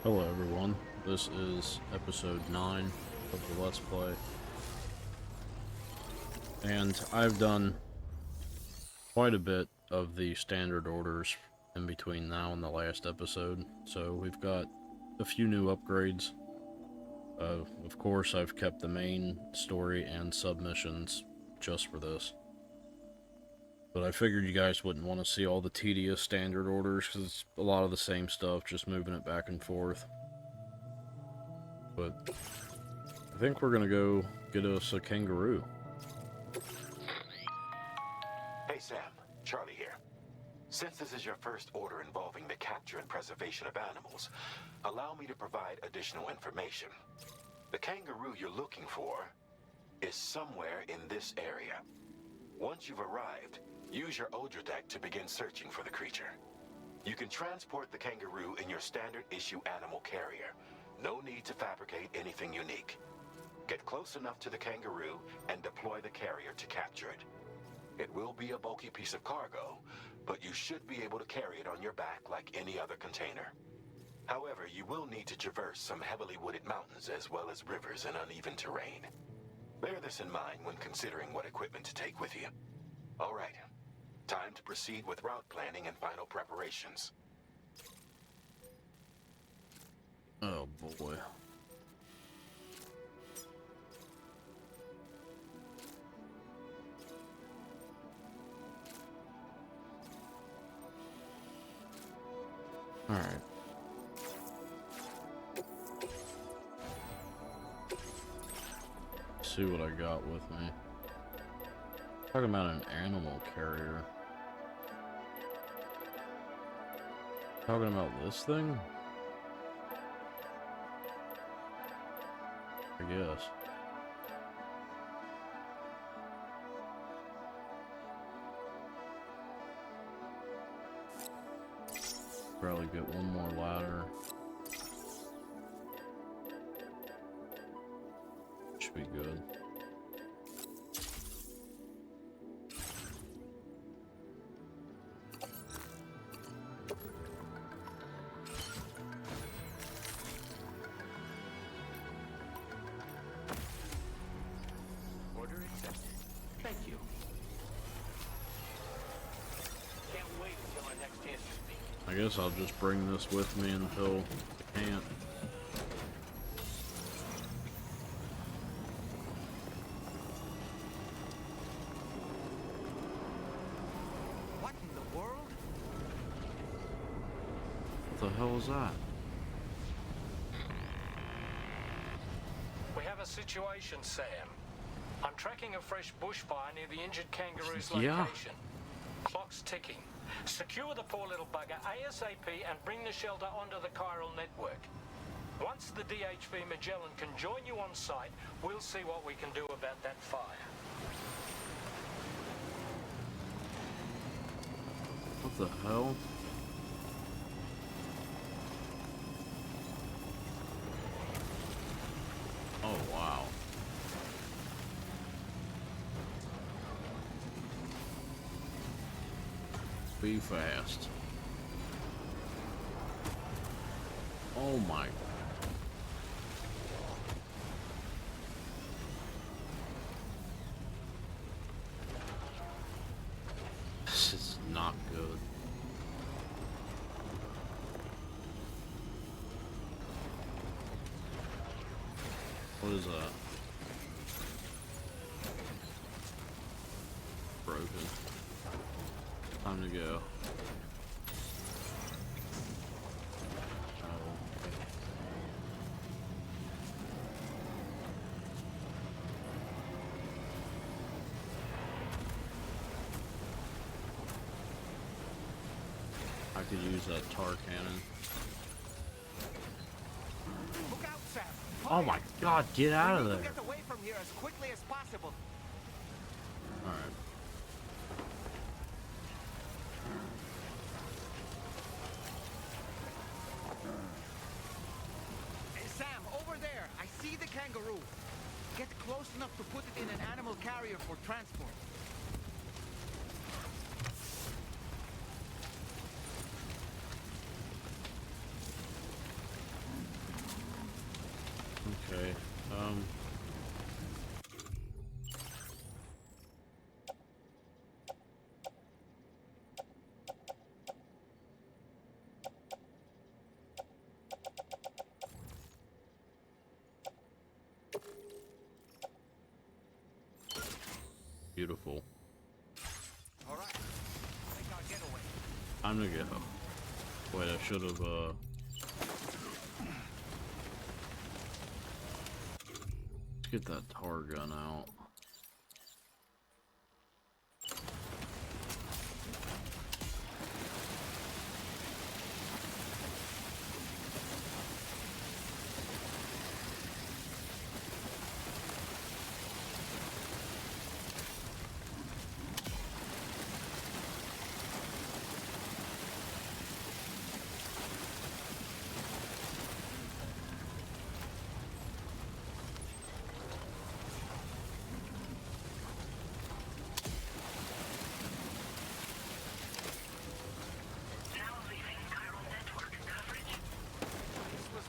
Hello everyone, this is episode 9 of the Let's Play, and I've done quite a bit of the standard orders in between now and the last episode, so we've got a few new upgrades. Of course, I've kept the main story and submissions just for this, but I figured you guys wouldn't want to see all the tedious standard orders, because it's a lot of the same stuff, just moving it back and forth. But I think we're gonna go get us a kangaroo. Hey Sam, Charlie here. Since this is your first order involving the capture and preservation of animals, allow me to provide additional information. The kangaroo you're looking for is somewhere in this area. Once you've arrived, use your Odra deck to begin searching for the creature. You can transport the kangaroo in your standard issue animal carrier. No need to fabricate anything unique. Get close enough to the kangaroo and deploy the carrier to capture it. It will be a bulky piece of cargo, but you should be able to carry it on your back like any other container. However, you will need to traverse some heavily wooded mountains as well as rivers and uneven terrain. Bear this in mind when considering what equipment to take with you. All right, time to proceed with route planning and final preparations. Oh boy. Alright. See what I got with me. Talking about an animal carrier. Talking about this thing? I guess. Probably get one more ladder. Should be good. Order accepted. Thank you. Can't wait until our next chance to speak. I guess I'll just bring this with me until I can't. What in the world? What the hell is that? We have a situation, Sam. I'm tracking a fresh bushfire near the injured kangaroo's Yeah. location. Clock's ticking. Secure the poor little bugger ASAP and bring the shelter onto the chiral network. Once the DHV Magellan can join you on site, we'll see what we can do about that fire. What the hell? Oh wow. Be fast. Oh my. This is not good. What is that? Broken. Time to go. Oh. I could use that tar cannon. Look out, Sam! Oh my god, get out of We need there! to get away from here as quickly as possible. Alright. Hey, Sam, over there! I see the kangaroo. Get close enough to put it in an animal carrier for transport. Okay. Beautiful. All right, make our getaway. Time to go. Wait, I should have, let's get that tar gun out.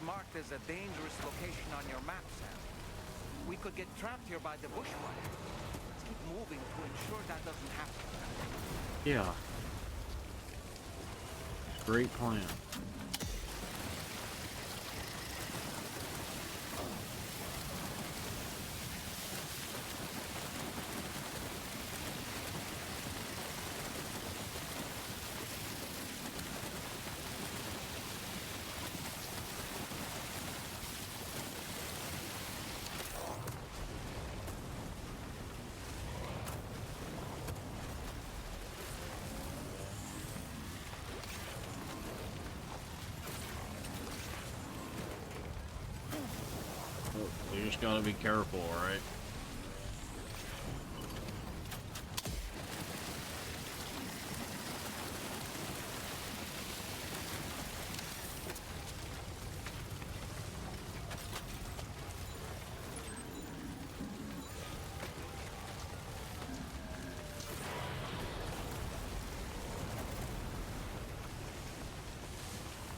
Marked as a dangerous location on your map, Sam. We could get trapped here by the bushfire. Let's keep moving to ensure that doesn't happen. Yeah. Great plan. You just gotta be careful, alright?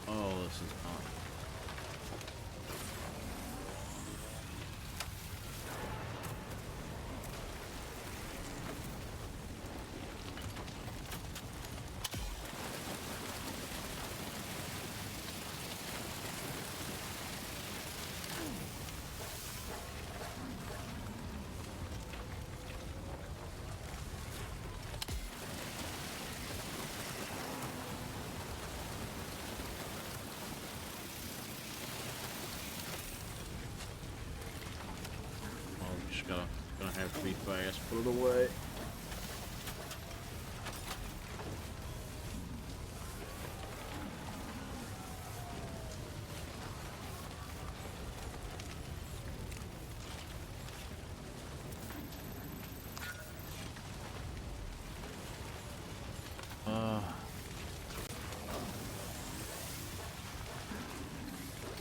Oh, this is not. Just gonna have to be fast. Put it away.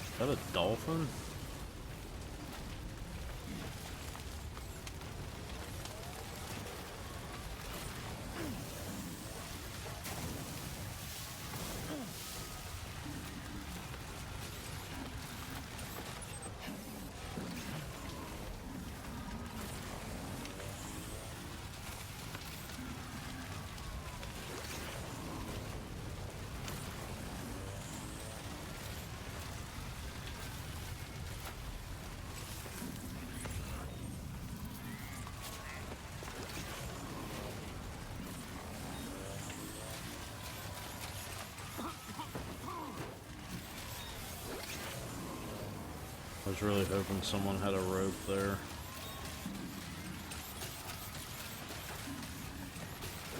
Is that a dolphin? I was really hoping someone had a rope there.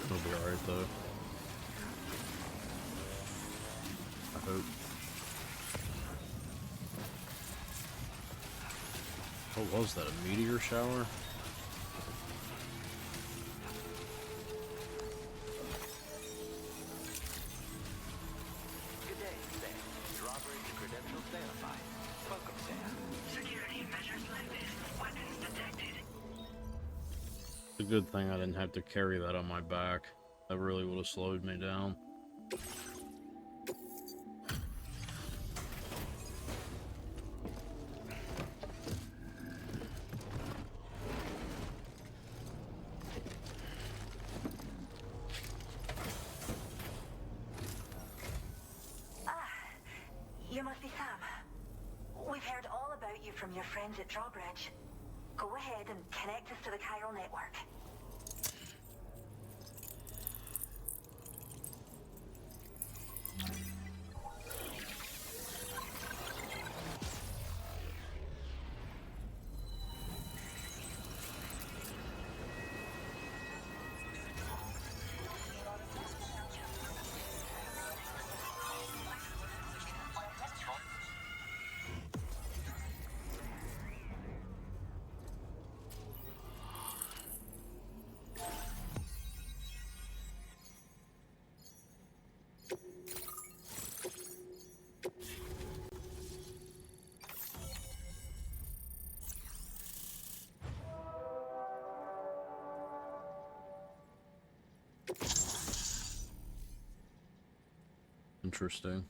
It'll be alright though. I hope. What was that, a meteor shower? Good day, Sam. Drawbridge credentials verified. Welcome, Sam. Security measures lifted. Weapons detected. It's a good thing I didn't have to carry that on my back. That really would have slowed me down. from your friends at Drawbridge. Go ahead and connect us to the chiral network. Interesting.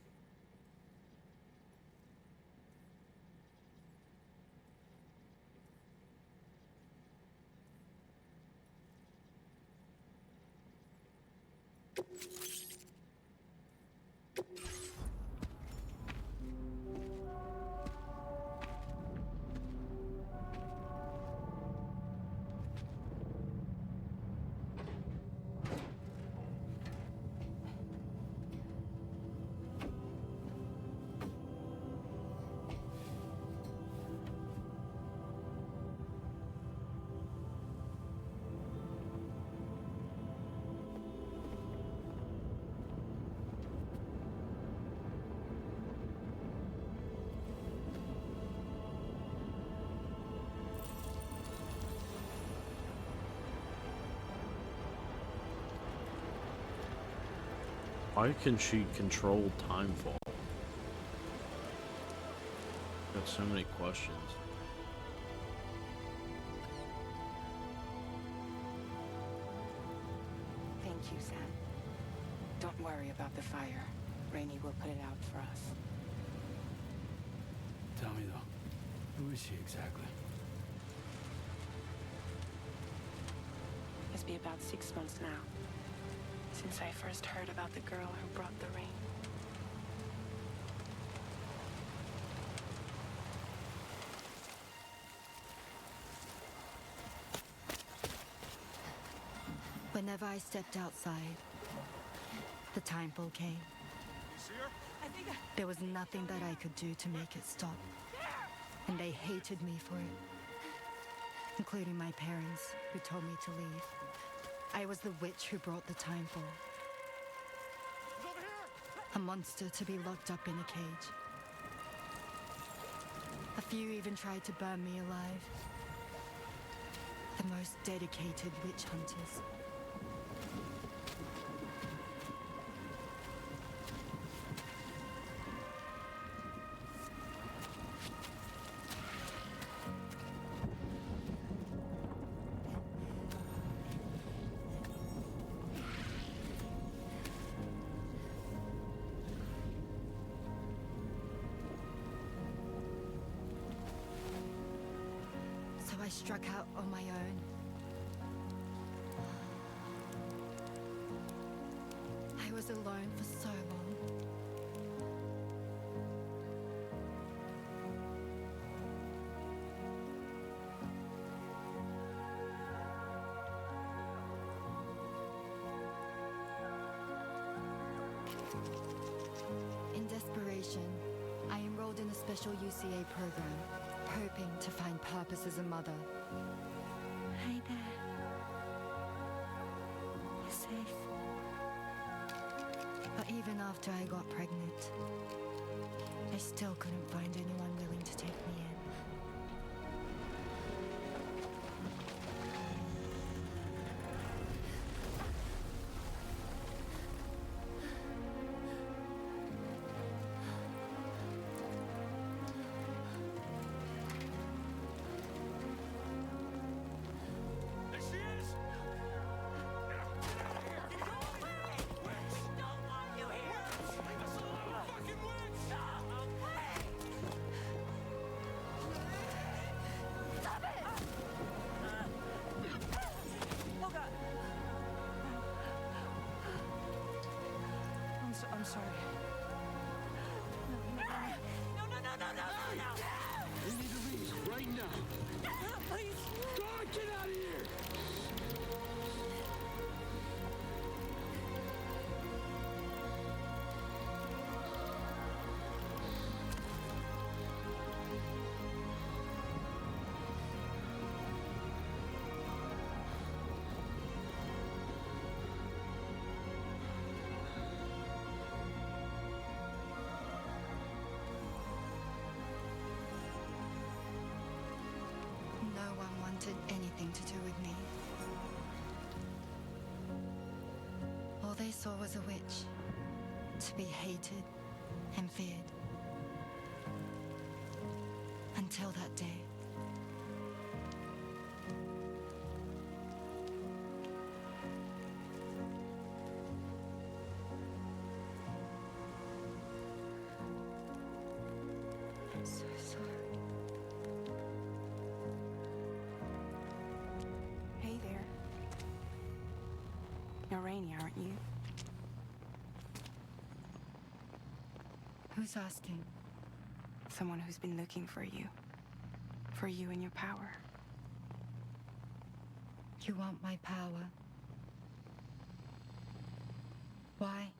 Why can she control timefall? Got so many questions. Thank you, Sam. Don't worry about the fire. Rainey will put it out for us. Tell me though, who is she exactly? It's been about 6 months now, since I first heard about the girl who brought the rain. Whenever I stepped outside, the timefall came. You see her? There was nothing that I could do to make it stop. And they hated me for it. Including my parents, who told me to leave. I was the witch who brought the timefall. A monster to be locked up in a cage. A few even tried to burn me alive. The most dedicated witch hunters. So I struck out on my own. I was alone for so long. In desperation, I enrolled in a special UCA program, hoping to find purpose as a mother. Hi there. You're safe. But even after I got pregnant, I still couldn't find anyone willing to take me in. There she is! Get out of here! Don't want you here! That's a little fucking witch! Stop! Stop it! Oh God! I'm sorry. No! We need to leave. now! Please. God, get out of here! No one wanted anything to do with me. All they saw was a witch, to be hated and feared. Until that day. I'm so sorry. Hey there. You're Rainey, aren't you? Who's asking? Someone who's been looking for you. For you and your power. You want my power? Why?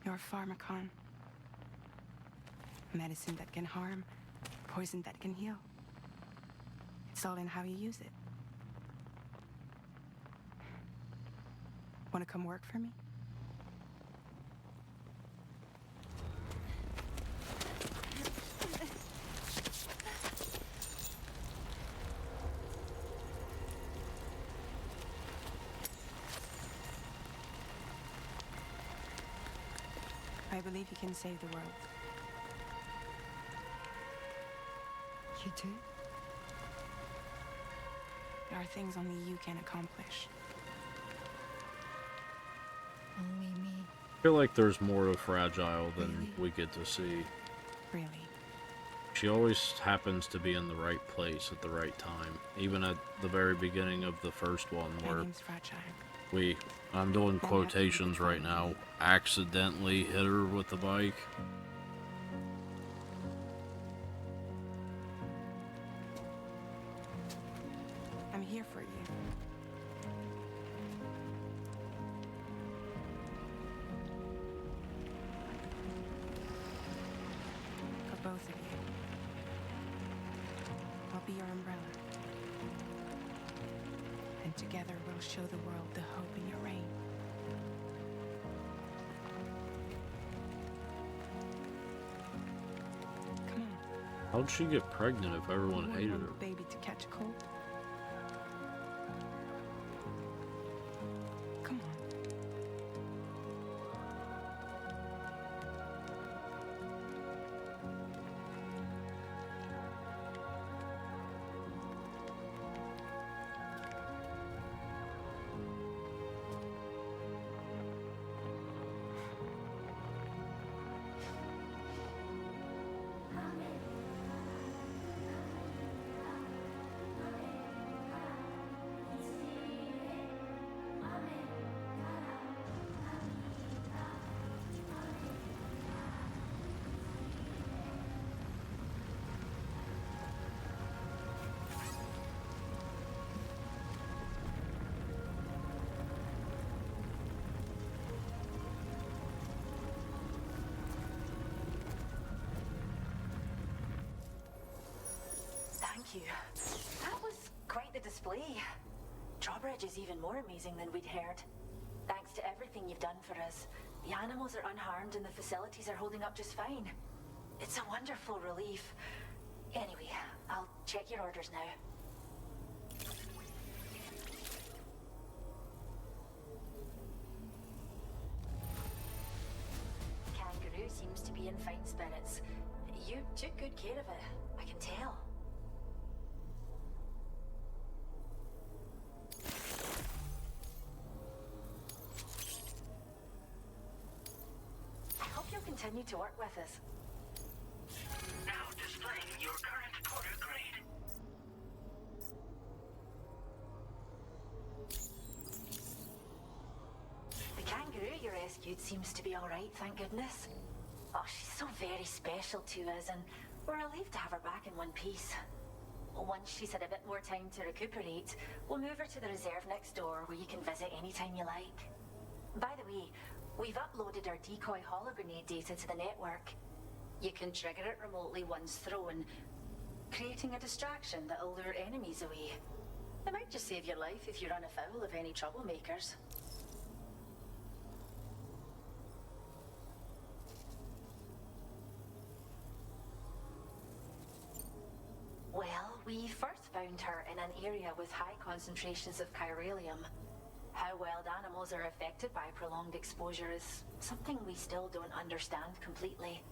You're a pharmacon. Medicine that can harm, poison that can heal. It's all in how you use it. Want to come work for me? I believe you can save the world. You do? There are things only you can accomplish. Only me. I feel like there's more of Fragile than Really? we get to see. Really. She always happens to be in the right place at the right time. Even at the very beginning of the first one, My where name's Fragile. I'm doing quotations right now, accidentally hit her with the bike. I'm here for you. For both of you. I'll be your umbrella. And together we'll show the world the hope in your reign. Come on. How'd she get pregnant if everyone You hated want her? the baby to catch a cold? Come on. Thank you. That was quite the display. Drawbridge is even more amazing than we'd heard. Thanks to everything you've done for us, the animals are unharmed and the facilities are holding up just fine. It's a wonderful relief. Anyway, I'll check your orders now. Kangaroo seems to be in fine spirits. You took good care of it, I can tell. I hope you'll continue to work with us. Now displaying your current porter grade. The kangaroo you rescued seems to be alright, thank goodness. Oh, she's so very special to us, and We're relieved to have her back in one piece. Once she's had a bit more time to recuperate, we'll move her to the reserve next door where you can visit anytime you like. By the way, we've uploaded our decoy holo grenade data to the network. You can trigger it remotely once thrown, creating a distraction that'll lure enemies away. It might just save your life if you run afoul of any troublemakers. Well, we first found her in an area with high concentrations of chiralium. How wild animals are affected by prolonged exposure is something we still don't understand completely.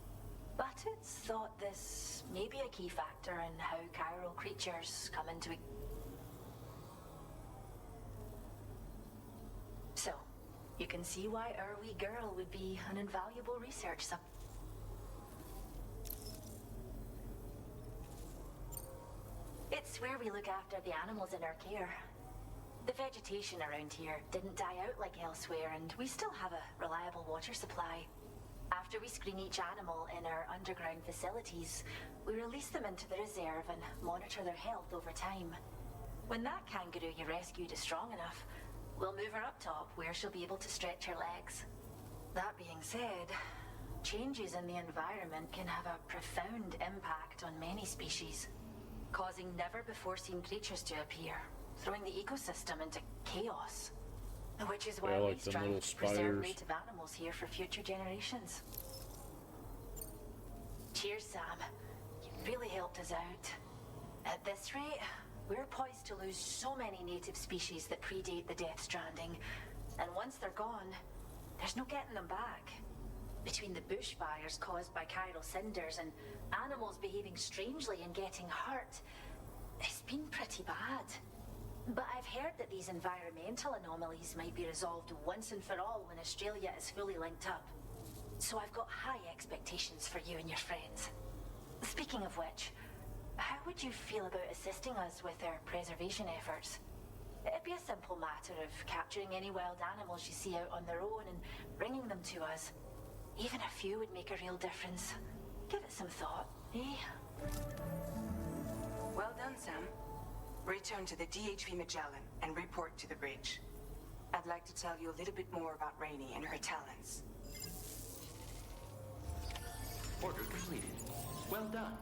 But it's thought this may be a key factor in how chiral creatures come into existence. So, you can see why our wee girl would be an invaluable research subject. It's where we look after the animals in our care. The vegetation around here didn't die out like elsewhere, and we still have a reliable water supply. After we screen each animal in our underground facilities, we release them into the reserve and monitor their health over time. When that kangaroo you rescued is strong enough, we'll move her up top where she'll be able to stretch her legs. That being said, changes in the environment can have a profound impact on many species, causing never-before-seen creatures to appear, throwing the ecosystem into chaos. Which is why we strive to preserve native animals here for future generations. Cheers, Sam. You really helped us out. At this rate, we're poised to lose so many native species that predate the Death Stranding, and once they're gone, there's no getting them back. Between the bushfires caused by chiral cinders and animals behaving strangely and getting hurt, it's been pretty bad. But I've heard that these environmental anomalies might be resolved once and for all when Australia is fully linked up. So I've got high expectations for you and your friends. Speaking of which, how would you feel about assisting us with our preservation efforts? It'd be a simple matter of capturing any wild animals you see out on their own and bringing them to us. Even a few would make a real difference. Give it some thought, eh? Well done, Sam. Return to the DHV Magellan and report to the bridge. I'd like to tell you a little bit more about Rainey and her talents. Order completed. Well done.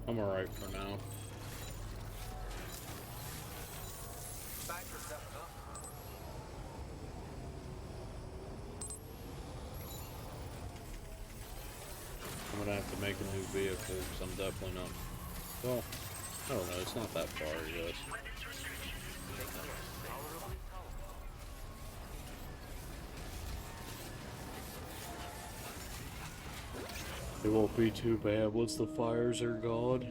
I'm alright for now. Thanks for stepping up. I'm gonna have to make a new vehicle because I'm definitely not. Well, I don't know. It's not that far, I guess. It won't be too bad once the fires are gone.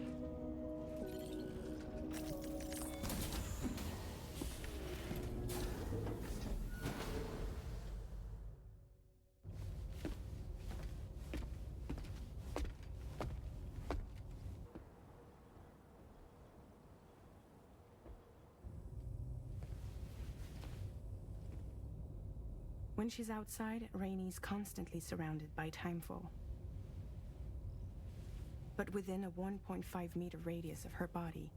When she's outside, Rainey's constantly surrounded by timefall. But within a 1.5-meter radius of her body,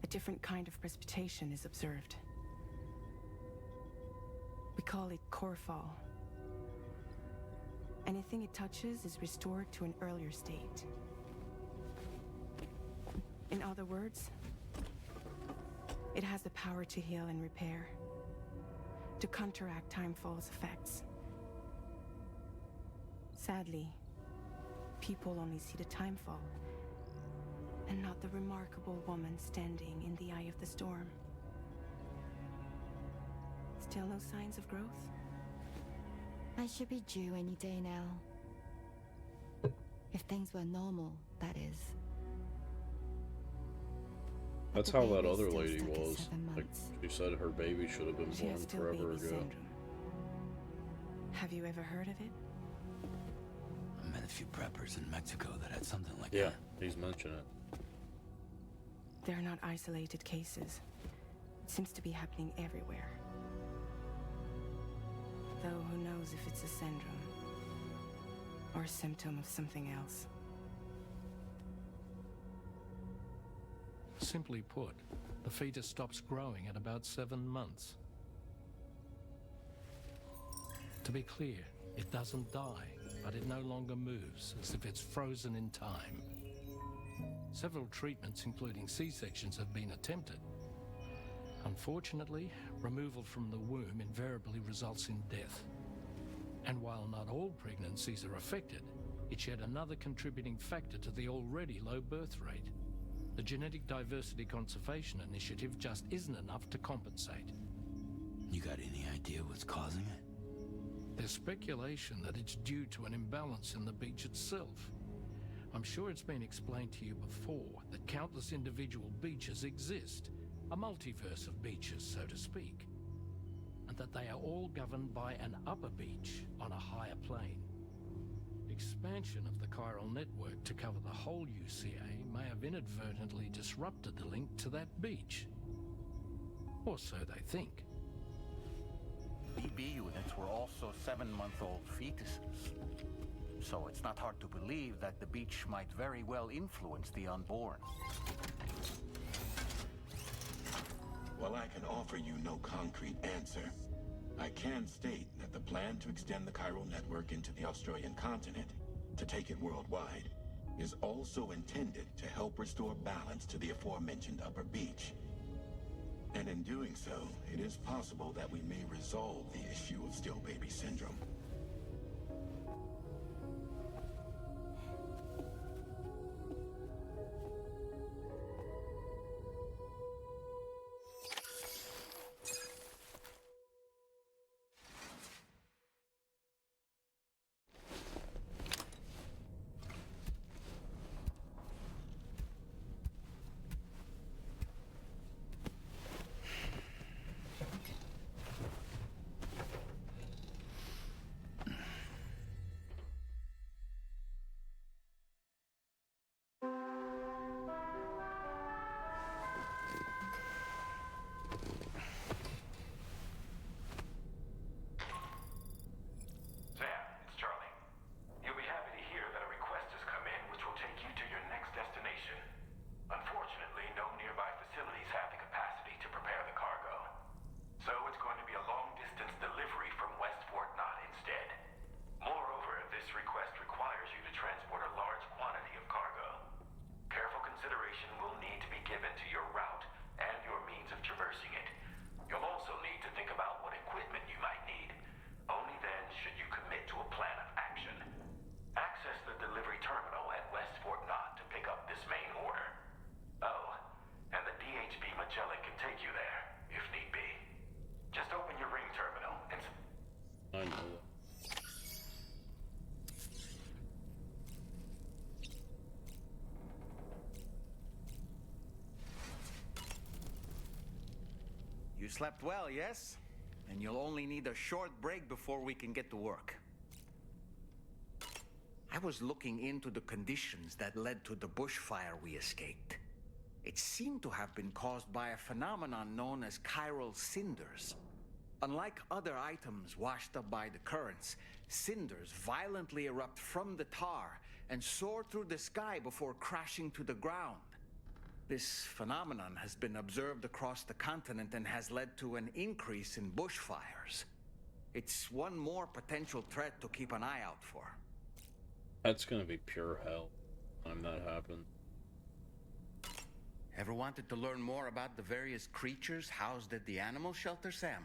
a different kind of precipitation is observed. We call it core fall. Anything it touches is restored to an earlier state. In other words, it has the power to heal and repair, to counteract timefall's effects. Sadly, people only see the timefall, and not the remarkable woman standing in the eye of the storm. Still no signs of growth? I should be due any day now. If things were normal, that is. That's how that other lady was. Like, she said her baby should have been She born has still forever baby ago. syndrome. Have you ever heard of it? few preppers in Mexico that had something like Yeah, that. he's mentioned it. They're not isolated cases. It seems to be happening everywhere. Though who knows if it's a syndrome or a symptom of something else. Simply put, the fetus stops growing at about 7 months. To be clear, it doesn't die, but it no longer moves, as if it's frozen in time. Several treatments, including C-sections, have been attempted. Unfortunately, removal from the womb invariably results in death. And while not all pregnancies are affected, it's yet another contributing factor to the already low birth rate. The Genetic Diversity Conservation Initiative just isn't enough to compensate. You got any idea what's causing it? There's speculation that it's due to an imbalance in the beach itself. I'm sure it's been explained to you before that countless individual beaches exist, a multiverse of beaches, so to speak, and that they are all governed by an upper beach on a higher plane. Expansion of the chiral network to cover the whole UCA may have inadvertently disrupted the link to that beach. Or so they think. BB units were also 7-month-old fetuses. So it's not hard to believe that the beach might very well influence the unborn. While I can offer you no concrete answer, I can state that the plan to extend the chiral network into the Australian continent, to take it worldwide, is also intended to help restore balance to the aforementioned upper beach. And in doing so, it is possible that we may resolve the issue of still baby syndrome. I know that. You slept well, yes? And you'll only need a short break before we can get to work. I was looking into the conditions that led to the bushfire we escaped. It seemed to have been caused by a phenomenon known as chiral cinders. Unlike other items washed up by the currents, cinders violently erupt from the tar and soar through the sky before crashing to the ground. This phenomenon has been observed across the continent and has led to an increase in bushfires. It's one more potential threat to keep an eye out for. That's gonna be pure hell when that happens. Ever wanted to learn more about the various creatures housed at the animal shelter, Sam?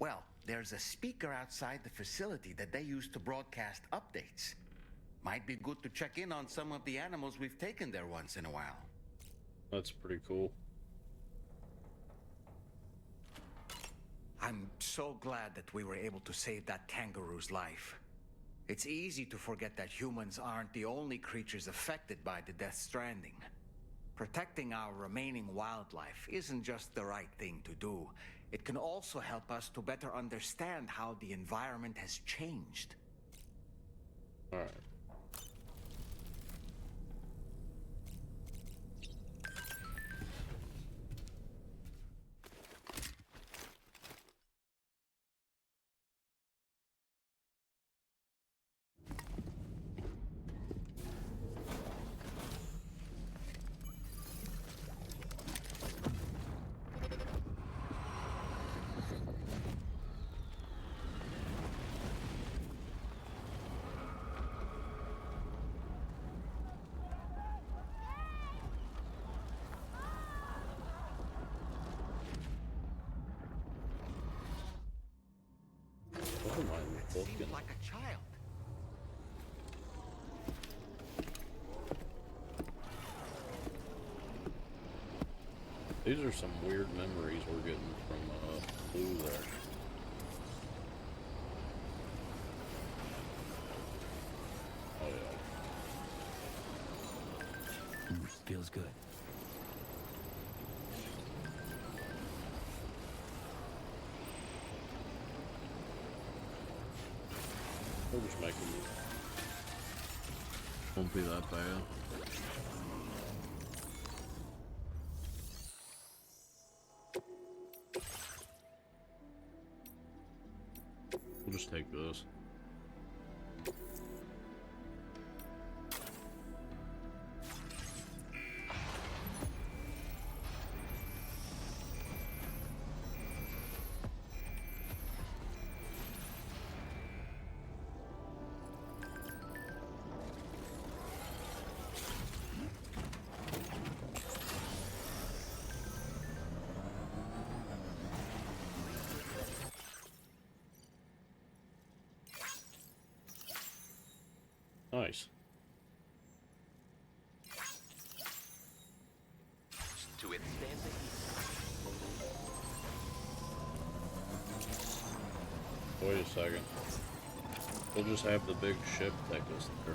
Well, there's a speaker outside the facility that they use to broadcast updates. Might be good to check in on some of the animals we've taken there once in a while. That's pretty cool. I'm so glad that we were able to save that kangaroo's life. It's easy to forget that humans aren't the only creatures affected by the Death Stranding. Protecting our remaining wildlife isn't just the right thing to do. It can also help us to better understand how the environment has changed. Alright. don't mind me that looking. seemed like a child. These are some weird memories we're getting from Blue there. Oh yeah. Feels good. We're just making it. Won't be that bad. We'll just take this. Nice. To withstand the Wait a second. We'll just have the big ship take us there.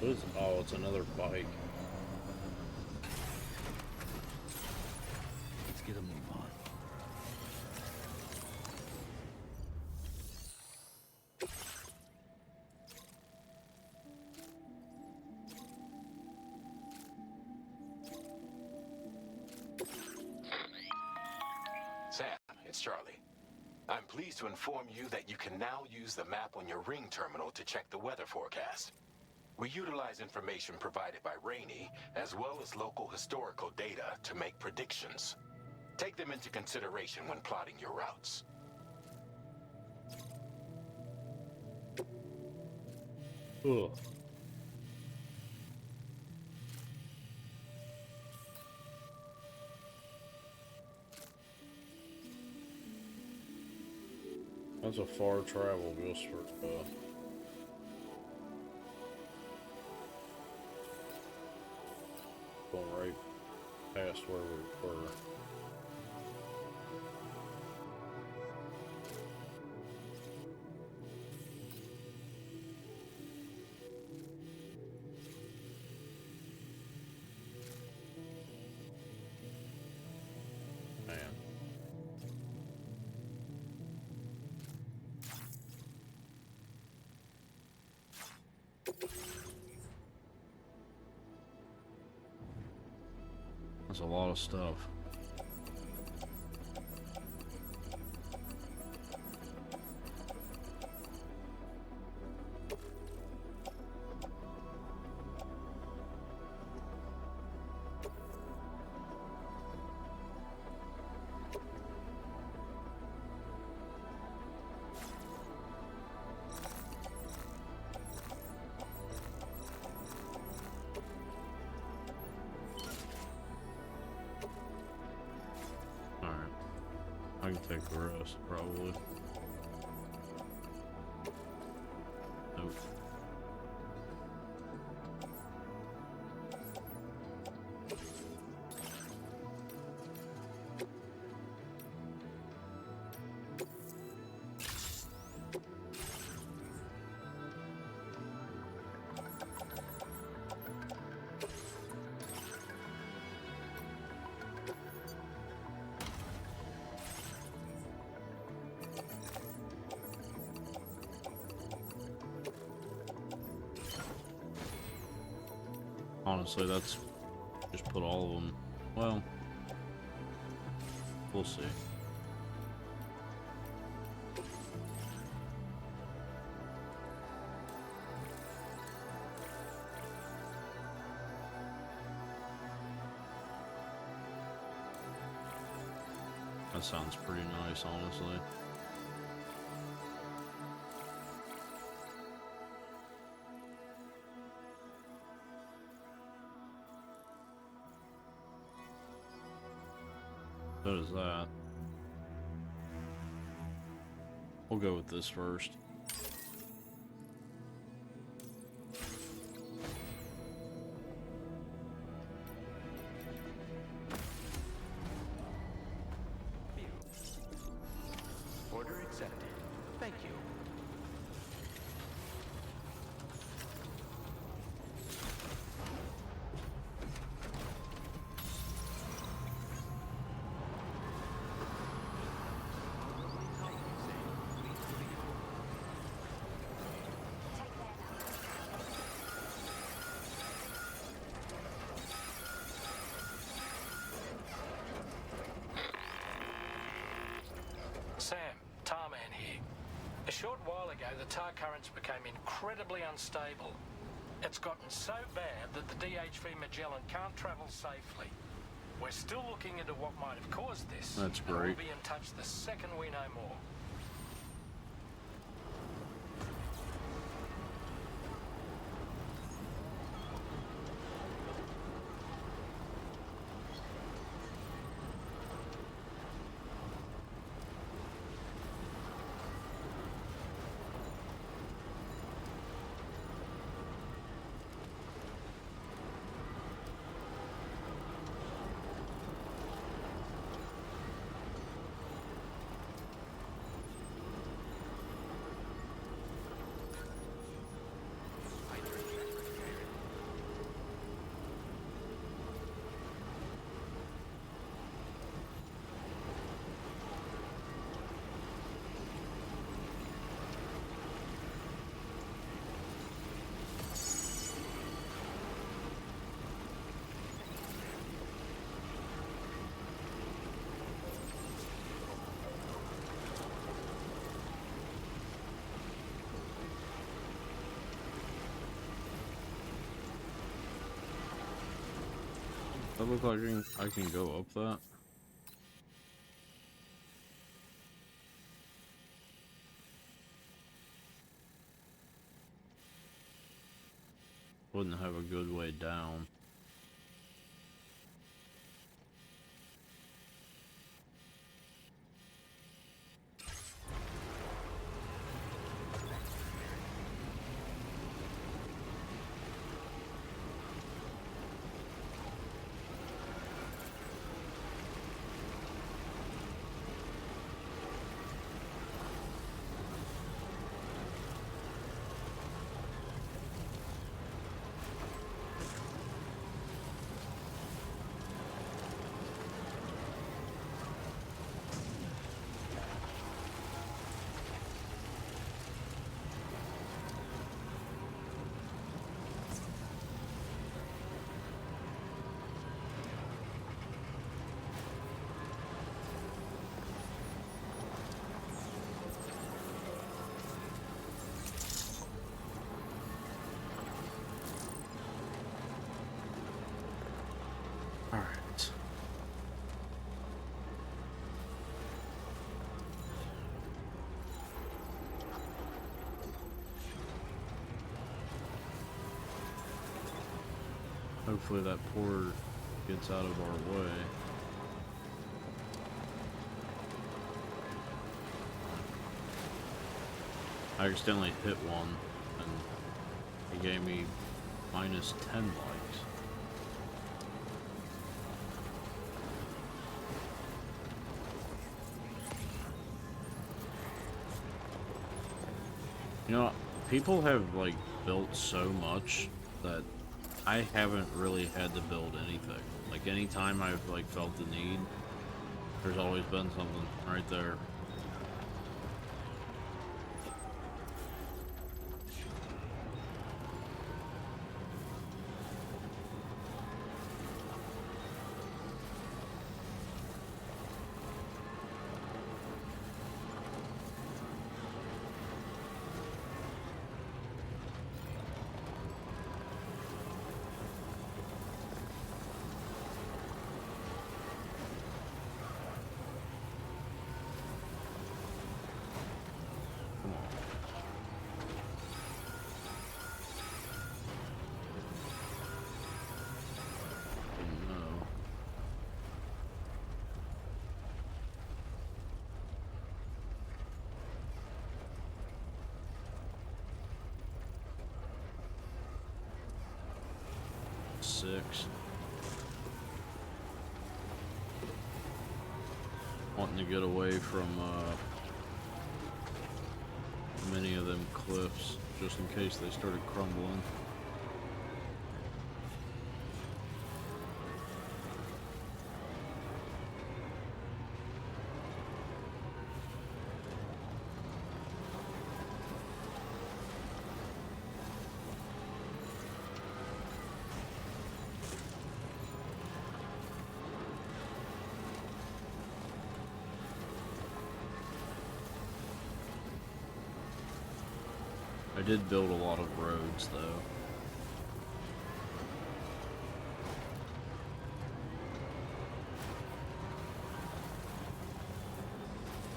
What is, oh, it's another bike. Let's get a move on. Sam, it's Charlie. I'm pleased to inform you that you can now use the map on your ring terminal to check the weather forecast. We utilize information provided by Rainey, as well as local historical data, to make predictions. Take them into consideration when plotting your routes. Ugh. That's a far travel just for going right past where we were. Man. That's a lot of stuff. I can take the rest, probably. Nope. Honestly, that's just put all of them. Well, we'll see. That sounds pretty nice, honestly. So does that. We'll go with this first. Order accepted. Thank you. Sam, Tarman here. A short while ago, the tar currents became incredibly unstable. It's gotten so bad that the DHV Magellan can't travel safely. We're still looking into what might have caused this. That's and great. We'll be in touch the second we know more. That look like I can go up that? Wouldn't have a good way down. Alright. Hopefully that port gets out of our way. I accidentally hit one and it gave me minus 10 likes. You know, people have like built so much that I haven't really had to build anything. Like anytime I've like felt the need, there's always been something right there. 6. Wanting to get away from many of them cliffs, just in case they started crumbling. I did build a lot of roads, though.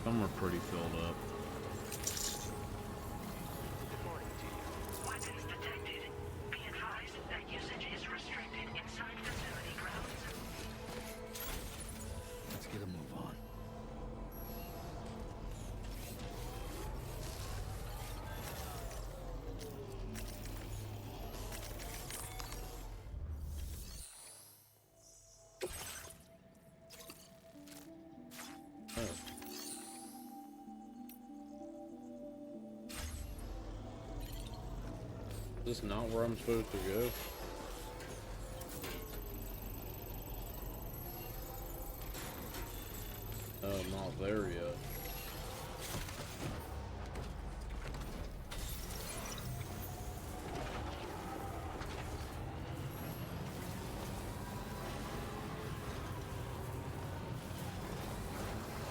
Some are pretty filled up. Good morning to you. Weapons detected. Be advised that usage is restricted inside facility grounds. Let's get a move on. Is this not where I'm supposed to go? Not there yet.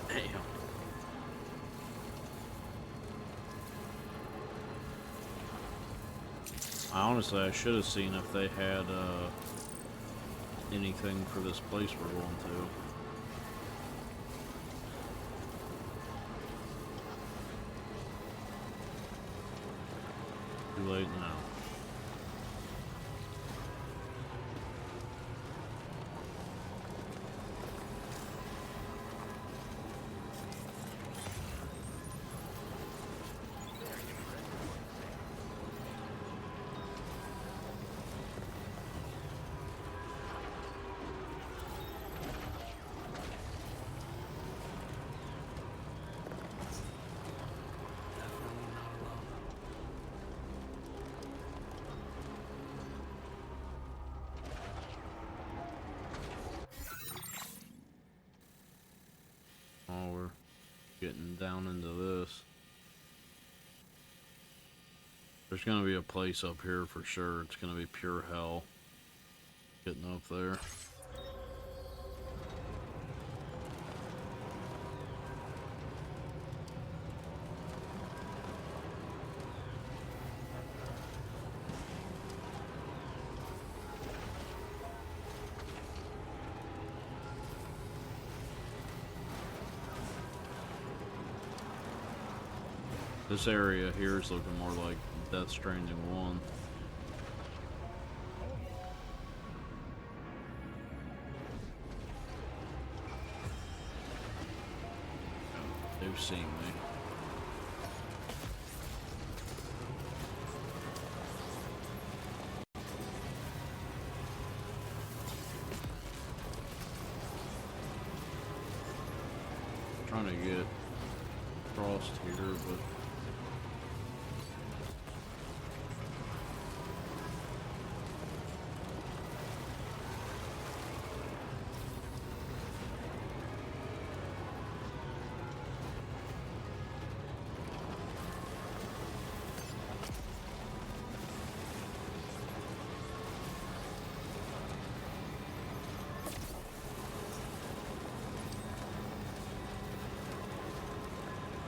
Damn. Honestly, I should have seen if they had anything for this place we're going to. Too late now. Oh, we're getting down into this. There's gonna be a place up here for sure. It's gonna be pure hell getting up there. This area here is looking more like Death Stranding 1. They've seen me. Trying to get across here, but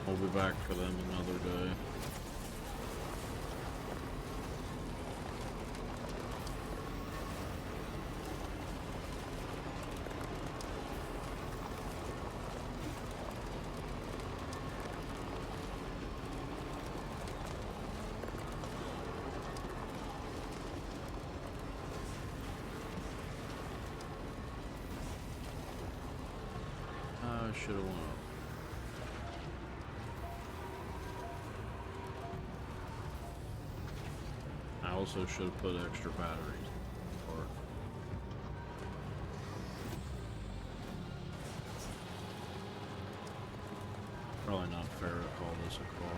we'll be back for them another day. I should have went up. I also should have put extra batteries. Or this a car?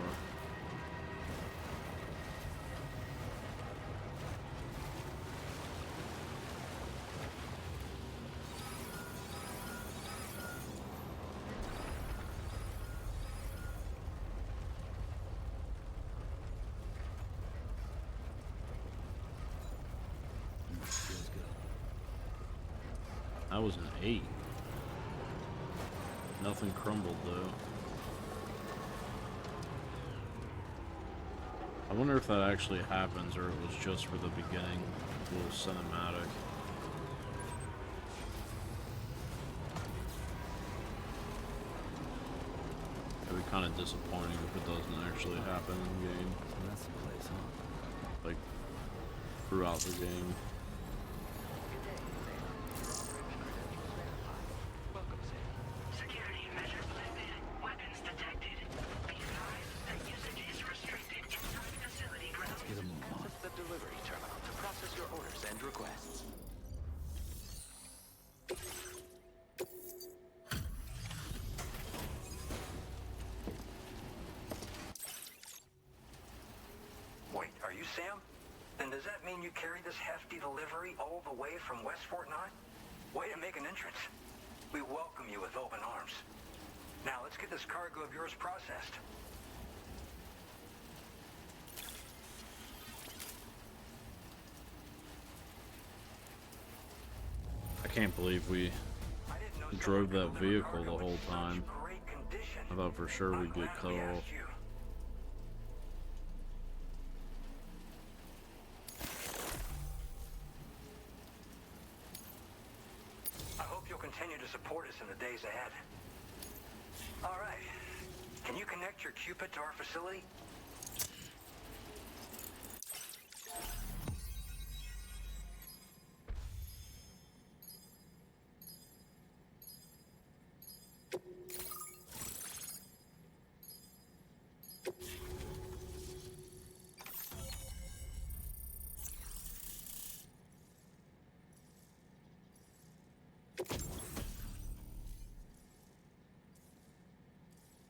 Feels good. That was an 8. Nothing crumbled though. I wonder if that actually happens or it was just for the beginning. A little cinematic. It'd be kind of disappointing if it doesn't actually happen in the game. Well, that's the place, huh? Like, throughout the game. Security measures lifted. Weapons detected. Be advised that usage is restricted inside facility grounds. Get a move on. Access the delivery terminal to process your orders and requests. Wait, are you Sam? Then does that mean you carried this hefty delivery all the way from West Fort 9? Way to make an entrance. We welcome you with open arms. Now let's get this cargo of yours processed. I can't believe we I didn't know drove someone that could deliver vehicle the cargo in whole such time. great condition. I thought for sure we'd get I'm cut glad we off. asked you. I hope you'll continue to support us in the days ahead. All right. Can you connect your Cupid to our facility?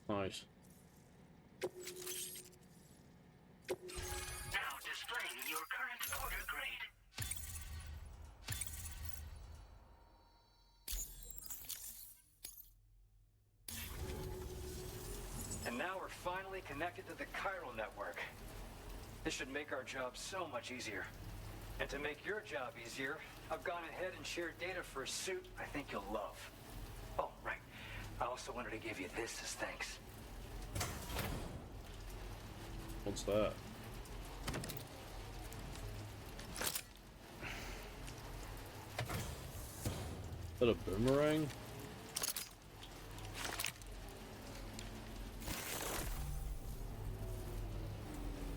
Nice. Now displaying your current order grade. And now we're finally connected to the chiral network. This should make our job so much easier. And to make your job easier, I've gone ahead and shared data for a suit I think you'll love. Oh, right. I also wanted to give you this as thanks. What's that? Is that a boomerang?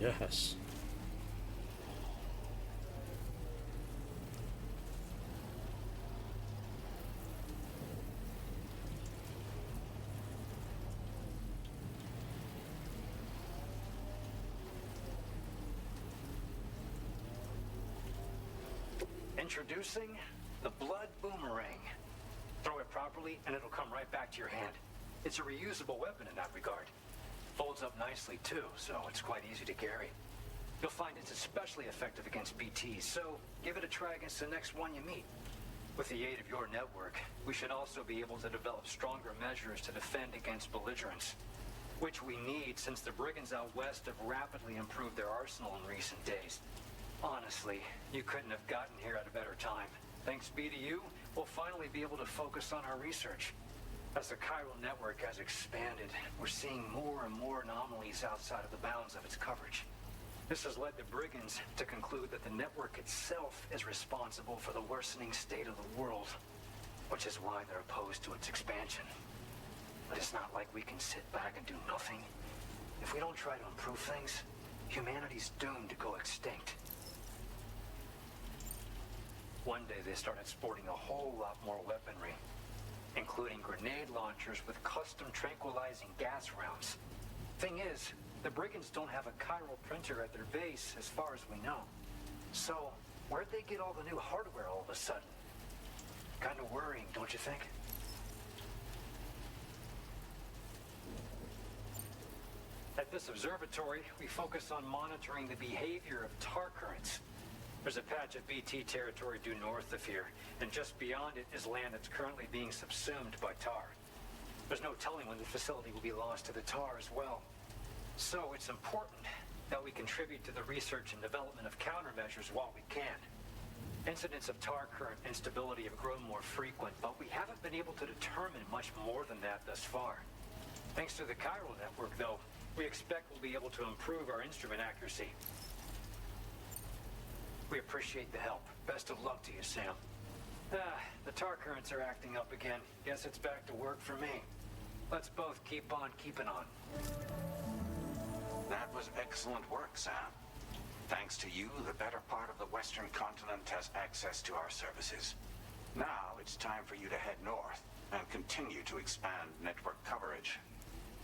Yes. Introducing the Blood Boomerang. Throw it properly and it'll come right back to your hand. It's a reusable weapon in that regard. Folds up nicely too, so it's quite easy to carry. You'll find it's especially effective against BTs, so give it a try against the next one you meet. With the aid of your network, we should also be able to develop stronger measures to defend against belligerents, which we need since the brigands out west have rapidly improved their arsenal in recent days. Honestly, you couldn't have gotten here at a better time. Thanks be to you, we'll finally be able to focus on our research. As the chiral network has expanded, we're seeing more and more anomalies outside of the bounds of its coverage. This has led the brigands to conclude that the network itself is responsible for the worsening state of the world, which is why they're opposed to its expansion. But it's not like we can sit back and do nothing. If we don't try to improve things, humanity's doomed to go extinct. One day they started sporting a whole lot more weaponry, including grenade launchers with custom tranquilizing gas rounds. Thing is, the brigands don't have a chiral printer at their base as far as we know. So, where'd they get all the new hardware all of a sudden? Kind of worrying, don't you think? At this observatory, we focus on monitoring the behavior of tar currents. There's a patch of BT territory due north of here, and just beyond it is land that's currently being subsumed by tar. There's no telling when the facility will be lost to the tar as well. So it's important that we contribute to the research and development of countermeasures while we can. Incidents of tar current instability have grown more frequent, but we haven't been able to determine much more than that thus far. Thanks to the chiral network, though, we expect we'll be able to improve our instrument accuracy. We appreciate the help. Best of luck to you, Sam. The tar currents are acting up again. Guess it's back to work for me. Let's both keep on keeping on. That was excellent work, Sam. Thanks to you, the better part of the Western continent has access to our services. Now it's time for you to head north and continue to expand network coverage.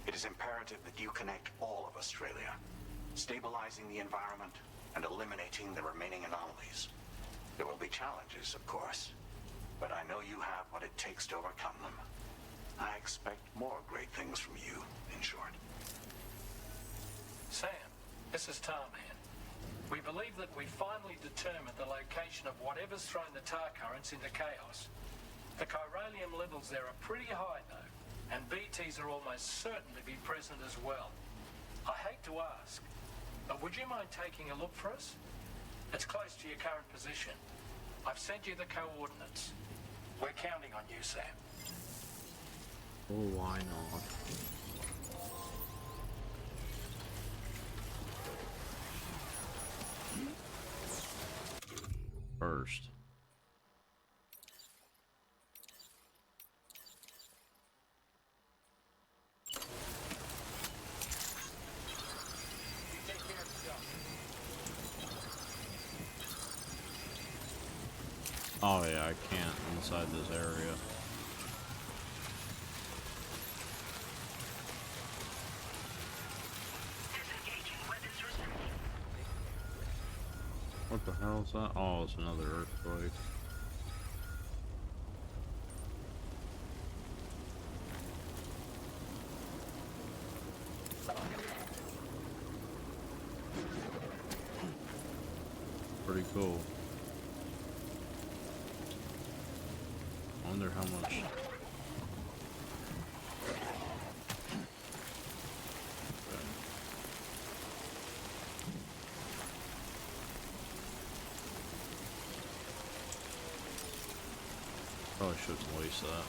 It is imperative that you connect all of Australia, stabilizing the environment and eliminating the remaining anomalies. There will be challenges, of course, but I know you have what it takes to overcome them. I expect more great things from you, in short. Sam, this is Tarman. We believe that we finally determined the location of whatever's thrown the tar currents into chaos. The chiralium levels there are pretty high, though, and BTs are almost certain to be present as well. I hate to ask, but would you mind taking a look for us? It's close to your current position. I've sent you the coordinates. We're counting on you, Sam. Oh, why not? First. Oh yeah, I can't inside this area. What the hell is that? Oh, it's another earthquake. Pretty cool. I wonder how much. Probably shouldn't waste that.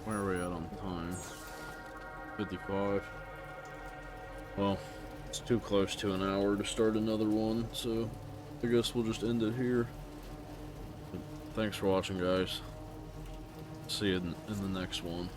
Where are we at on time? 55. Well, it's too close to an hour to start another one, so I guess we'll just end it here. Thanks for watching, guys. See you in the next one.